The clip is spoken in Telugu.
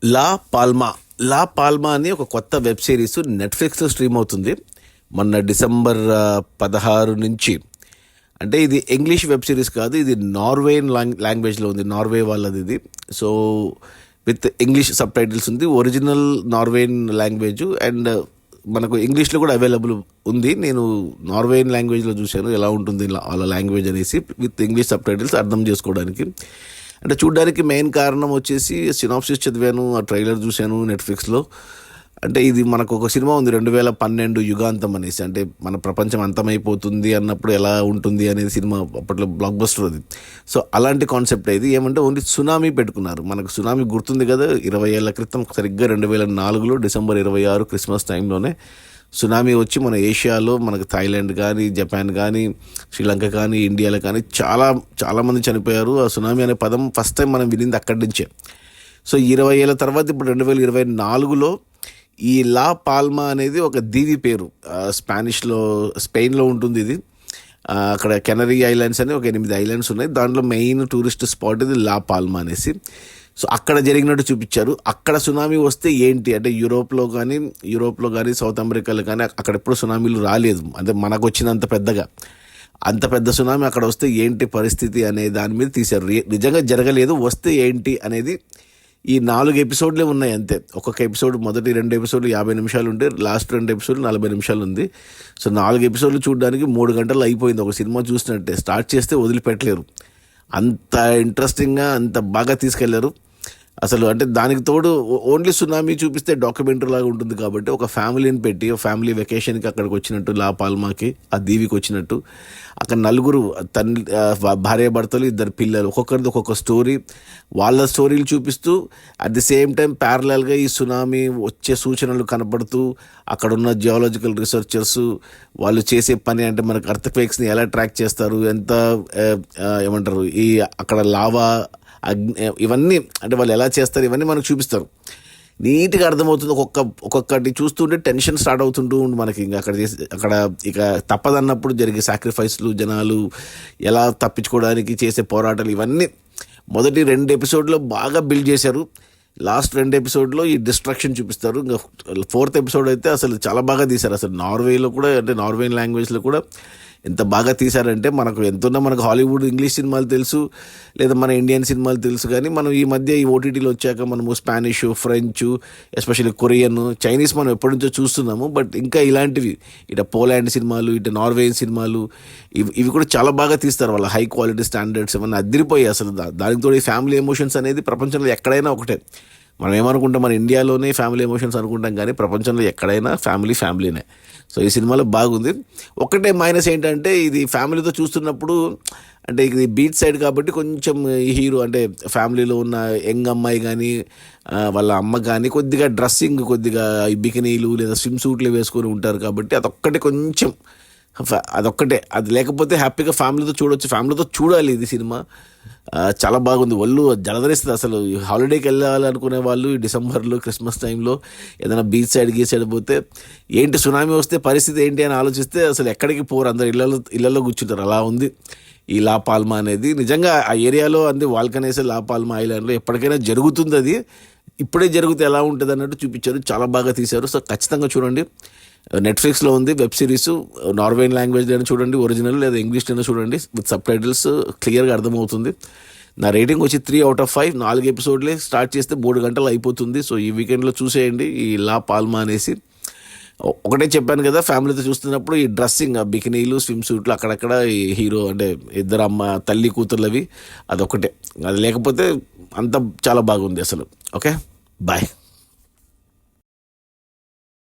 లా పాల్మా లా పాల్మా అని ఒక కొత్త వెబ్ సిరీస్ నెట్ఫ్లిక్స్లో స్ట్రీమ్ అవుతుంది మొన్న డిసెంబర్ 16 నుంచి. అంటే ఇది ఇంగ్లీష్ వెబ్ సిరీస్ కాదు, ఇది నార్వేన్ లాంగ్వేజ్లో ఉంది, నార్వే వాళ్ళది ఇది. So with English sub titles ఉంది, ఒరిజినల్ నార్వేన్ లాంగ్వేజ్ అండ్ మనకు ఇంగ్లీష్లో కూడా అవైలబుల్ ఉంది. నేను నార్వేన్ లాంగ్వేజ్లో చూశాను ఎలా ఉంటుంది వాళ్ళ లాంగ్వేజ్ అనేసి, విత్ ఇంగ్లీష్ సబ్ టైటిల్స్ అర్థం చేసుకోవడానికి. అంటే చూడడానికి మెయిన్ కారణం వచ్చేసి సినాప్సిస్ చదివాను, ఆ ట్రైలర్ చూశాను నెట్ఫ్లిక్స్లో. అంటే ఇది మనకు ఒక సినిమా ఉంది 2012 యుగాంతం అనేసి, అంటే మన ప్రపంచం అంతమైపోతుంది అన్నప్పుడు ఎలా ఉంటుంది అనేది సినిమా, అప్పట్లో బ్లాక్ బస్టర్ అది. సో అలాంటి కాన్సెప్ట్ ఇది. ఏమంటే ఓన్లీ సునామీ పెట్టుకున్నారు. మనకు సునామీ గుర్తుంది కదా, 20 ఏళ్ల క్రితం సరిగ్గా 2004లో డిసెంబర్ 26 క్రిస్మస్ టైంలోనే సునామీ వచ్చి మన ఏషియాలో మనకు థాయిలాండ్ కానీ, జపాన్ కానీ, శ్రీలంక కానీ, ఇండియాలో కానీ చాలామంది చనిపోయారు. ఆ సునామీ అనే పదం ఫస్ట్ టైం మనం వినింది అక్కడి నుంచే. సో 20 ఏళ్ళ తర్వాత ఇప్పుడు 2024లో ఈ లా పాల్మా అనేది ఒక దీవి పేరు. స్పెయిన్లో ఉంటుంది ఇది. అక్కడ కెనరీ ఐలాండ్స్ అని ఒక 8 ఐలాండ్స్ ఉన్నాయి. దాంట్లో మెయిన్ టూరిస్ట్ స్పాట్ ఇది లా పాల్మా అనేసి. సో అక్కడ జరిగినట్టు చూపించారు. అక్కడ సునామీ వస్తే ఏంటి అంటే యూరోప్లో కానీ సౌత్ అమెరికాలో కానీ అక్కడ ఎప్పుడు సునామీలు రాలేదు. అంటే మనకు వచ్చినంత పెద్దగా, అంత పెద్ద సునామీ అక్కడ వస్తే ఏంటి పరిస్థితి అనే దాని మీద తీశారు. నిజంగా జరగలేదు, వస్తే ఏంటి అనేది ఈ 4 ఎపిసోడ్లే ఉన్నాయి అంతే. ఒక్కొక్క ఎపిసోడ్ మొదటి 2 ఎపిసోడ్లు 50 నిమిషాలు ఉంటే లాస్ట్ 2 ఎపిసోడ్లు 40 నిమిషాలు ఉంది. సో 4 ఎపిసోడ్లు చూడడానికి 3 గంటలు అయిపోయింది. ఒక సినిమా చూసినట్టే, స్టార్ట్ చేస్తే వదిలిపెట్టలేరు, అంత ఇంట్రెస్టింగ్గా అంత బాగా తీసుకెళ్లారు అసలు. అంటే దానికి తోడు ఓన్లీ సునామీ చూపిస్తే డాక్యుమెంటరీ లాగా ఉంటుంది కాబట్టి ఒక ఫ్యామిలీని పెట్టి, ఒక ఫ్యామిలీ వెకేషన్కి అక్కడికి వచ్చినట్టు, లా పాల్మాకి ఆ దీవికి వచ్చినట్టు, అక్కడ 4 భార్యాభర్తలు 2 పిల్లలు, ఒక్కొక్కరిది ఒక్కొక్క స్టోరీ, వాళ్ళ స్టోరీలు చూపిస్తూ అట్ ది సేమ్ టైం ప్యారలల్గా ఈ సునామీ వచ్చే సూచనలు కనపడుతూ అక్కడున్న జియాలజికల్ రీసెర్చర్స్ వాళ్ళు చేసే పని, అంటే మనకు ఎర్త్క్వేక్స్ని ఎలా ట్రాక్ చేస్తారు, ఎంత ఏమంటారు ఈ అక్కడ లావా ఇవన్నీ అంటే వాళ్ళు ఎలా చేస్తారు, ఇవన్నీ మనకు చూపిస్తారు. నీట్గా అర్థమవుతుంది. ఒక్కొక్కటి చూస్తుంటే టెన్షన్ స్టార్ట్ అవుతుంటూ మనకి. ఇంకా అక్కడ ఇక తప్పదన్నప్పుడు జరిగే సాక్రిఫైస్లు, జనాలు ఎలా తప్పించుకోవడానికి చేసే పోరాటాలు, ఇవన్నీ మొదటి 2 ఎపిసోడ్లో బాగా బిల్డ్ చేశారు. లాస్ట్ 2 ఎపిసోడ్లో ఈ డిస్ట్రాక్షన్ చూపిస్తారు. ఇంకా 4th ఎపిసోడ్ అయితే అసలు చాలా బాగా తీశారు. అసలు నార్వేలో కూడా, అంటే నార్వేన్ లాంగ్వేజ్లో కూడా ఎంత బాగా తీశారంటే, మనకు హాలీవుడ్ ఇంగ్లీష్ సినిమాలు తెలుసు, లేదా మన ఇండియన్ సినిమాలు తెలుసు, కానీ మనం ఈ మధ్య ఈ ఓటీటీలో వచ్చాక మనము Spanish, French, especially Korean, Chinese మనం ఎప్పటి నుంచో చూస్తున్నాము. బట్ ఇంకా ఇలాంటివి ఇటు పోలాండ్ సినిమాలు, ఇటు నార్వేన్ సినిమాలు, ఇవి కూడా చాలా బాగా తీస్తారు. వాళ్ళ హై క్వాలిటీ స్టాండర్డ్స్ ఏమన్నా అదిరిపోయాయి అసలు. దానికి తోడు ఈ ఫ్యామిలీ ఎమోషన్స్ అనేది ప్రపంచంలో ఎక్కడైనా ఒకటే. మనం ఏమనుకుంటాం, మన ఇండియాలోనే ఫ్యామిలీ ఎమోషన్స్ అనుకుంటాం, కానీ ప్రపంచంలో ఎక్కడైనా ఫ్యామిలీనే. సో ఈ సినిమాలో బాగుంది. ఒక్కటే మైనస్ ఏంటంటే, ఇది ఫ్యామిలీతో చూస్తున్నప్పుడు, అంటే ఇది బీచ్ సైడ్ కాబట్టి కొంచెం హీరో అంటే ఫ్యామిలీలో ఉన్న యంగ్ అమ్మాయి కానీ వాళ్ళ అమ్మ కానీ కొద్దిగా డ్రెస్సింగ్, కొద్దిగా ఈ బికినీలు లేదా స్విమ్ సూట్లు వేసుకొని ఉంటారు కాబట్టి అదొక్కటే. అది లేకపోతే హ్యాపీగా ఫ్యామిలీతో చూడవచ్చు, ఫ్యామిలీతో చూడాలి ఇది సినిమా. చాలా బాగుంది, ఒళ్ళు జలధరిస్తుంది అసలు. హాలిడేకి వెళ్ళాలనుకునే వాళ్ళు ఈ డిసెంబర్లో క్రిస్మస్ టైంలో ఏదైనా బీచ్ సైడ్ పోతే ఏంటి సునామీ వస్తే పరిస్థితి ఏంటి అని ఆలోచిస్తే అసలు ఎక్కడికి పోరు, అందరు ఇళ్లలో కూర్చుంటారు. అలా ఉంది ఈ లా పాల్మా అనేది. నిజంగా ఆ ఏరియాలో అంది వాల్కనైజ్ లా పాల్మా ఐలాండ్లో ఎప్పటికైనా జరుగుతుంది. అది ఇప్పుడే జరిగితే ఎలా ఉంటుంది అన్నట్టు చూపించారు, చాలా బాగా తీశారు. సో ఖచ్చితంగా చూడండి. నెట్ఫ్లిక్స్లో ఉంది వెబ్ సిరీస్. నార్వేన్ లాంగ్వేజ్లోనే చూడండి, ఒరిజినల్ లేదా ఇంగ్లీష్లోనే చూడండి, విత్ సబ్ టైటిల్స్ క్లియర్గా అర్థమవుతుంది. నా రేటింగ్ వచ్చి 3/5. 4 ఎపిసోడ్లే, స్టార్ట్ చేస్తే 3 గంటలు అయిపోతుంది. సో ఈ వీకెండ్లో చూసేయండి ఈ లా పాల్మా అనేసి. ఒకటే చెప్పాను కదా, ఫ్యామిలీతో చూస్తున్నప్పుడు ఈ డ్రెస్సింగ్, ఆ బికినీలు, స్విమ్ సూట్లు, అక్కడక్కడ ఈ హీరో అంటే 2 తల్లి కూతుర్లవి, అదొకటే. అది లేకపోతే అంత చాలా బాగుంది అసలు. Okay, bye.